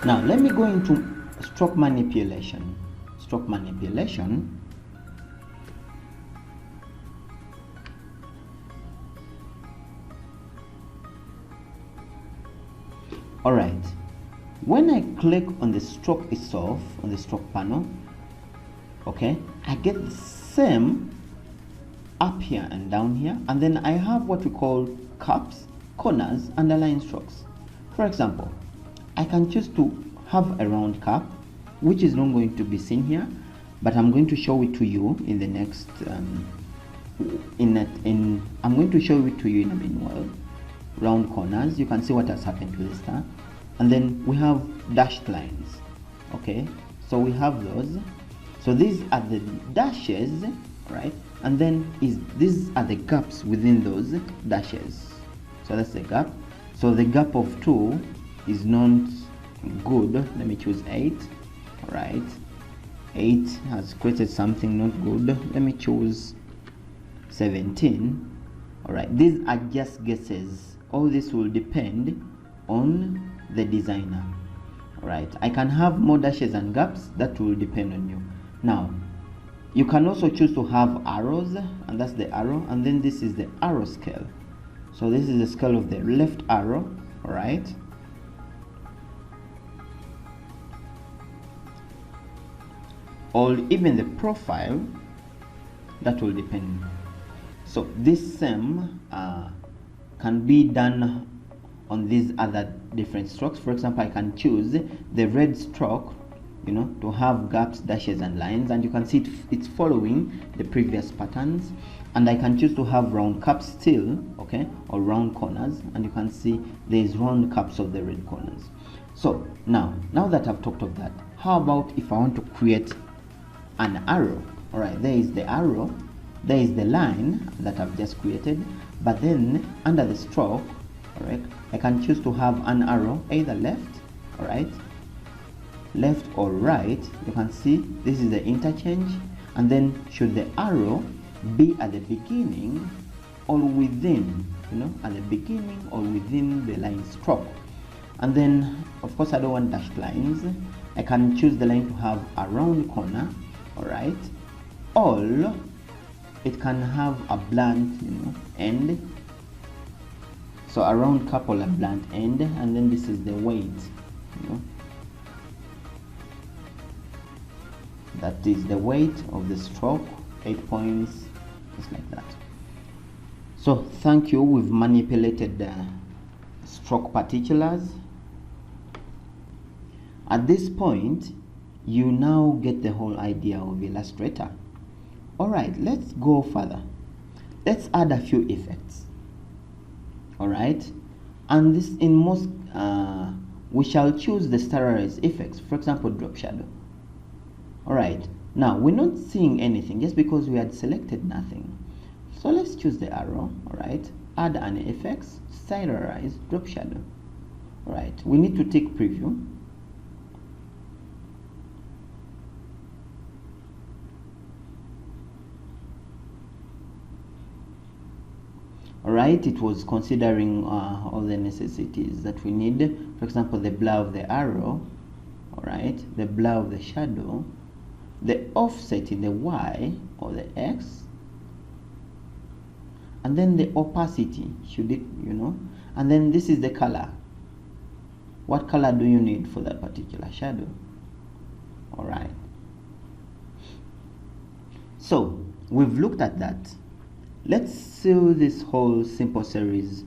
Now let me go into stroke manipulation. Stroke manipulation. All right, when I click on the stroke itself, on the stroke panel, okay, I get the same up here and down here, and then I have what we call caps, corners, and align strokes. For example, I can choose to have a round cap, which is not going to be seen here, but I'm going to show it to you in the next I'm going to show it to you in a meanwhile. Round corners, you can see what has happened to the star, and then we have dashed lines. Okay, so we have those. So these are the dashes, right? And then these are the gaps within those dashes. So that's the gap. So the gap of 2 is not good. Let me choose 8. All right, 8 has created something not good. Let me choose 17. All right, these are just guesses. All this will depend on the designer. All right, I can have more dashes and gaps. That will depend on you. Now you can also choose to have arrows, and that's the arrow, and then this is the arrow scale. So this is the scale of the left arrow. All right, or even the profile. That will depend. So this same can be done on these other different strokes. For example, I can choose the red stroke, you know, to have gaps, dashes, and lines, and you can see it's following the previous patterns. And I can choose to have round caps still, okay, or round corners, and you can see there's round caps of the red corners. So now that I've talked of that, how about if I want to create an arrow? All right, there is the arrow, there is the line that I've just created, but then under the stroke, all right, I can choose to have an arrow either left, all right, left or right. You can see this is the interchange, and then should the arrow be at the beginning or within, you know, at the beginning or within the line stroke. And then of course I don't want dashed lines. I can choose the line to have a round corner, all right, or it can have a blunt, you know, end. So a round cap or a blunt end, and then this is the weight, you know, that is the weight of the stroke, 8 points, just like that. So thank you. We've manipulated the stroke particulars. At this point, you now get the whole idea of Illustrator. All right, let's go further. Let's add a few effects. All right, and this in most we shall choose the sterilized effects. For example, drop shadow. All right, now we're not seeing anything just because we had selected nothing. So let's choose the arrow. All right, add an effects, stylize, drop shadow. All right, we need to take preview. All right, it was considering all the necessities that we need. For example, the blur of the arrow, all right, the blur of the shadow, the offset in the Y or the X, and then the opacity, should it, you know, and then this is the color. What color do you need for that particular shadow? All right, so we've looked at that. Let's see this whole simple series